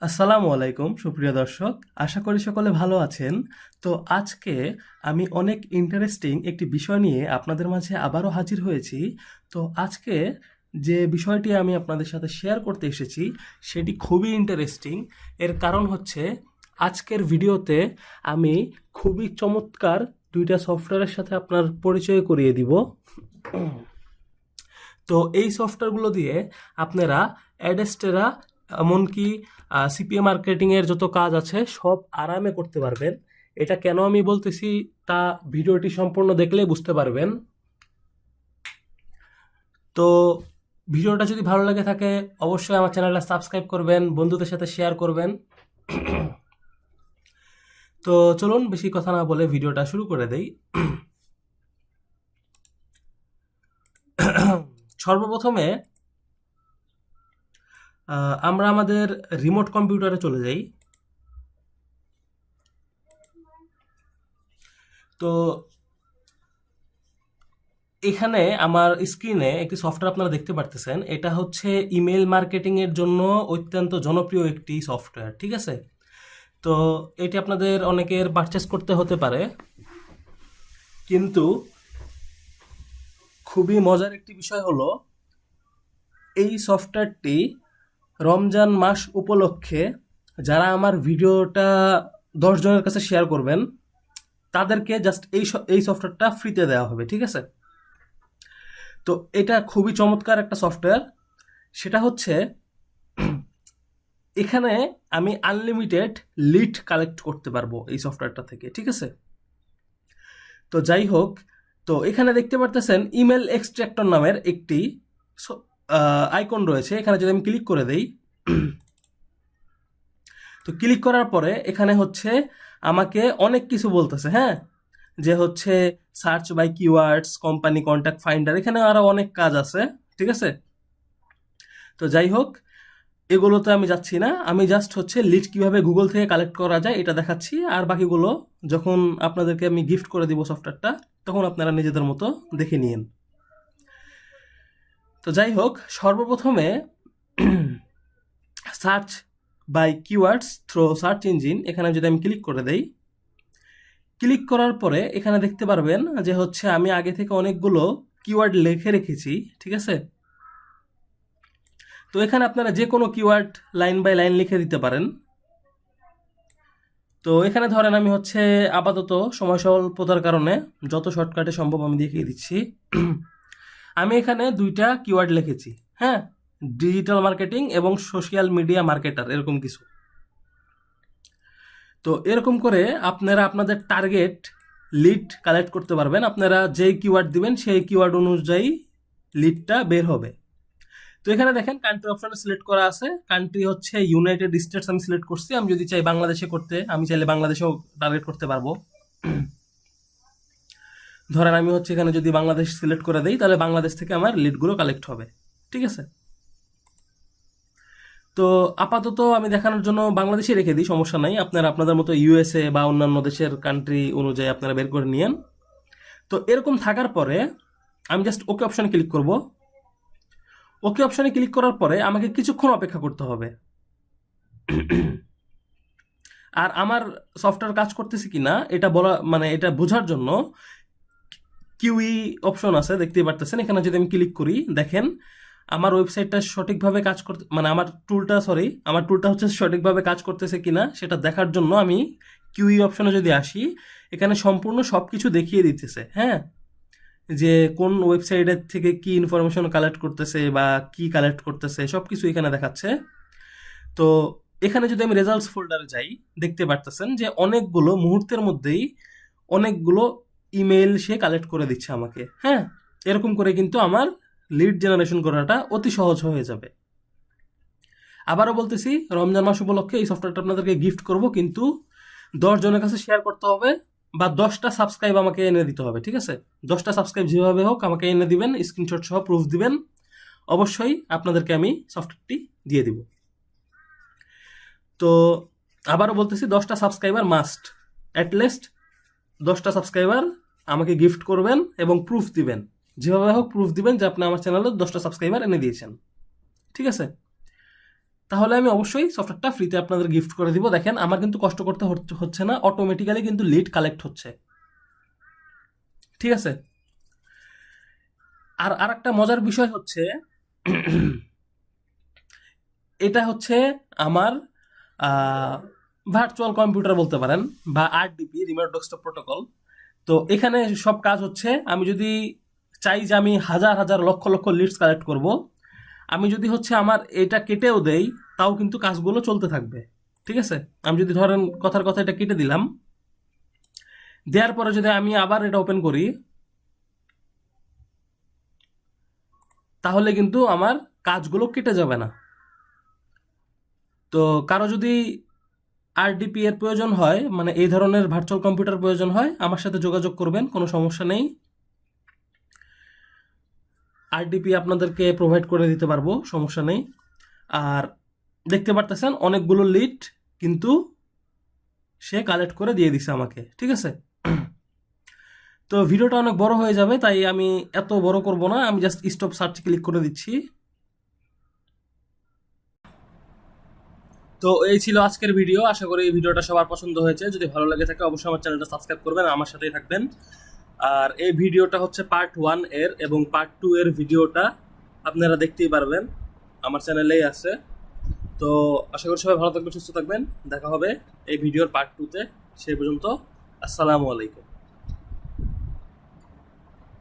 আসসালামু আলাইকুম সুপ্রিয় দর্শক, আশা করি সকলে ভালো আছেন। তো আজকে আমি অনেক ইন্টারেস্টিং একটি বিষয় নিয়ে আপনাদের মাঝে আবারও হাজির হয়েছি। তো আজকে যে বিষয়টি আমি আপনাদের সাথে শেয়ার করতে এসেছি সেটি খুবই ইন্টারেস্টিং। এর কারণ হচ্ছে আজকের ভিডিওতে আমি খুবই চমৎকার দুইটা সফটওয়্যারের সাথে আপনার পরিচয় করিয়ে দিব। তো এই সফটওয়্যারগুলো দিয়ে আপনারা অ্যাডেস্টেরা এমনকি সিপিএ মার্কেটিংয়ের যত কাজ আছে সব আরামে করতে পারবেন। এটা কেন আমি বলতেছি তা ভিডিওটি সম্পূর্ণ দেখলে বুঝতে পারবেন। তো ভিডিওটা যদি ভালো লাগে থাকে অবশ্যই আমার চ্যানেলটা সাবস্ক্রাইব করবেন, বন্ধুদের সাথে শেয়ার করবেন। তো চলুন বেশি কথা না বলে ভিডিওটা শুরু করে দেই। সর্বপ্রথমে আমরা আমাদের রিমোট কম্পিউটারে চলে যাই। তো এখানে আমার স্ক্রিনে একটি সফটওয়্যার আপনারা দেখতে পারতেছেন। এটা হচ্ছে ইমেল মার্কেটিং এর জন্য অত্যন্ত জনপ্রিয় একটি সফটওয়্যার, ঠিক আছে? তো এটি আপনাদের অনেকের পারচেস করতে হতে পারে, কিন্তু খুবই মজার একটি বিষয় হলো এই সফটওয়্যারটি রমজান মাস উপলক্ষে যারা আমার ভিডিওটা 10 জনের কাছে শেয়ার করবেন তাদেরকে জাস্ট এই সফটওয়্যারটা ফ্রিতে দেওয়া হবে, ঠিক আছে? তো এটা খুবই চমৎকার একটা সফটওয়্যার। সেটা হচ্ছে এখানে আমি আনলিমিটেড লিড কালেক্ট করতে পারবো এই সফটওয়্যারটা থেকে, ঠিক আছে? তো যাই হোক, তো এখানে দেখতে পারতেছেন ইমেল এক্সট্রাক্টর নামের একটি আইকন রয়েছে। এখানে যদি আমি ক্লিক করে দেই, তো ক্লিক করার পরে এখানে হচ্ছে আমাকে অনেক কিছু বলতেছে, হ্যাঁ, যে হচ্ছে search by keywords, company contact finder, এখানে আরো অনেক কাজ আছে, ঠিক আছে? তো যাই হোক, এগুলোতে আমি যাচ্ছি না, আমি জাস্ট হচ্ছে লিড কিভাবে গুগল থেকে কালেক্ট করা যায় এটা দেখাচ্ছি। আর বাকিগুলো যখন আপনাদেরকে আমি গিফট করে দিব সফটওয়্যারটা, তখন আপনারা নিজেদের মতো দেখে নিন। তো যাই হোক, সর্বপ্রথমে search by keywords through search engine, এখানে যদি আমি ক্লিক করে দেই, ক্লিক করার পরে এখানে দেখতে পারবেন যে হচ্ছে আমি আগে থেকে অনেকগুলো কিওয়ার্ড লিখে রেখেছি, ঠিক আছে? তো এখানে আপনারা যে কোনো কিওয়ার্ড লাইন বাই লাইন লিখে দিতে পারেন। তো এখানে ধরেন আমি হচ্ছে আপাতত সময় স্বল্পতার কারণে যত শর্টকাটে সম্ভব আমি দেখিয়ে দিচ্ছি। আমি এখানে দুইটা কিওয়ার্ড লিখেছি, হ্যাঁ, ডিজিটাল মার্কেটিং এবং সোশ্যাল মিডিয়া মার্কেটার, এরকম কিছু। তো এরকম করে আপনারা আপনাদের টার্গেট লিড কালেক্ট করতে পারবেন। আপনারা যেই কিওয়ার্ড দিবেন সেই কিওয়ার্ড অনুযায়ী লিডটা বের হবে। তো এখানে দেখেন কান্ট্রি অপশনে সিলেক্ট করা আছে। কান্ট্রি হচ্ছে ইউনাইটেড স্টেটস আমি সিলেক্ট করছি। আমি যদি চাই বাংলাদেশে করতে, আমি চাইলে বাংলাদেশেও টার্গেট করতে পারবো। ধরেন আমি হচ্ছে এখানে যদি বাংলাদেশ সিলেক্ট করে দেই, তাহলে বাংলাদেশ থেকে আমার লিডগুলো কালেক্ট হবে, ঠিক আছে? তো আপাতত আমি দেখানোর জন্য বাংলাদেশে রেখে দিই, সমস্যা নাই। আপনারা আপনাদের মতো ইউএসএ বা অন্যান্য দেশের কান্ট্রি অনুযায়ী আপনারা বের করে নিয়েন। তো এরকম থাকার পরে আমি জাস্ট ওকে অপশানে ক্লিক করব। ওকে অপশানে ক্লিক করার পরে আমাকে কিছুক্ষণ অপেক্ষা করতে হবে। আর আমার সফটওয়্যার কাজ করতেছে কিনা এটা বলা, মানে এটা বোঝার জন্য কিউই অপশন আছে, দেখতেই পারতেছেন। এখানে যদি আমি ক্লিক করি, দেখেন আমার ওয়েবসাইটটা সঠিকভাবে কাজ করতে, মানে আমার টুলটা হচ্ছে সঠিকভাবে কাজ করতেছে কিনা সেটা দেখার জন্য আমি কিউই অপশনে যদি আসি, এখানে সম্পূর্ণ সব কিছু দেখিয়ে দিতেছে, হ্যাঁ, যে কোন ওয়েবসাইটের থেকে কি ইনফরমেশন কালেক্ট করতেছে বা কি কালেক্ট করতেছে সব কিছু এখানে দেখাচ্ছে। তো এখানে যদি আমি রেজাল্টস ফোল্ডারে যাই, দেখতে পারতেছেন যে অনেকগুলো মুহূর্তের মধ্যেই অনেকগুলো ইমেল সে কালেক্ট করে দিচ্ছে আমাকে, হ্যাঁ। এরকম করে কিন্তু আমার লিড জেনারেশন করাটা অতি সহজ হয়ে যাবে। আবারও বলতেছি, রমজান মাস উপলক্ষে এই সফটওয়্যারটা আপনাদেরকে গিফট করব, কিন্তু 10 জনের কাছে শেয়ার করতে হবে বা 10টা সাবস্ক্রাইব আমাকে এনে দিতে হবে, ঠিক আছে? 10টা সাবস্ক্রাইব যেভাবে হোক আমাকে এনে দিবেন, স্ক্রিনশট সহ প্রুফ দিবেন, অবশ্যই আপনাদেরকে আমি সফটওয়্যারটি দিয়ে দিব। তো আবারও বলতেছি, 10টা সাবস্ক্রাইবার মাস্ট, অ্যাটলিস্ট 10টা সাবস্ক্রাইবার আমাকে গিফট করবেন এবং প্রুফ দিবেন, যেভাবে হোক প্রুফ দিবেন যে আপনি আমার চ্যানেলে 10টা সাবস্ক্রাইবার এনে দিয়েছেন, ঠিক আছে? তাহলে আমি অবশ্যই সফটওয়্যারটা ফ্রিতে আপনাদের গিফট করে দিব। দেখেন আমার কিন্তু কষ্ট করতে হচ্ছে না, অটোমেটিক্যালি কিন্তু লিড কালেক্ট হচ্ছে। ঠিক আছে। আর আরেকটা মজার বিষয় হচ্ছে এটা হচ্ছে আমার ভার্চুয়াল কম্পিউটার বলতে পারেন, বা আরডিপি, রিমোট ডেস্কটপ প্রোটোকল। তো এখানে সব কাজ হচ্ছে, আমি যদি চাই যে আমি হাজার হাজার লক্ষ লক্ষ লিডস কালেক্ট করব, আমি যদি হচ্ছে আমার এটা কেটেও দেই, তাও কিন্তু কাজগুলো চলতে থাকবে। ঠিক আছে। আমি যদি ধরেন কথার কথা এটা কেটে দিলাম, দেওয়ার পরে যদি আমি আবার এটা ওপেন করি, তাহলে কিন্তু আমার কাজগুলো কেটে যাবে না। তো কারো যদি আরডিপি এর প্রয়োজন হয়, মানে এই ধরনের ভার্চুয়াল কম্পিউটার প্রয়োজন হয়, আমার সাথে যোগাযোগ করবেন, কোনো সমস্যা নেই। আরডিপি আপনাদেরকে প্রোভাইড করে দিতে পারবো, সমস্যা নেই। আর দেখতে পারতেছেন অনেকগুলো লিড কিন্তু সে কালেক্ট করে দিয়ে দিছে আমাকে। ঠিক আছে। তো ভিডিওটা অনেক বড় হয়ে যাবে, তাই আমি এত বড় করব না, আমি জাস্ট স্টপ সার্চ ক্লিক করে দিচ্ছি। তো এই ছিল আজকের ভিডিও। আশা করি এই ভিডিওটা সবার পছন্দ হয়েছে। যদি ভালো লাগে থাকে অবশ্যই আমার চ্যানেলটা সাবস্ক্রাইব করবেন, আমার সাথেই থাকবেন। আর এই ভিডিওটা হচ্ছে পার্ট 1 এর, এবং পার্ট 2 এর ভিডিওটা আপনারা দেখতেই পারবেন, আমার চ্যানেলেই আছে। তো আশা করি সবাই ভালো থাকবেন, সুস্থ থাকবেন। দেখা হবে এই ভিডিওর পার্ট 2 তে। সেই পর্যন্ত আসসালামু আলাইকুম।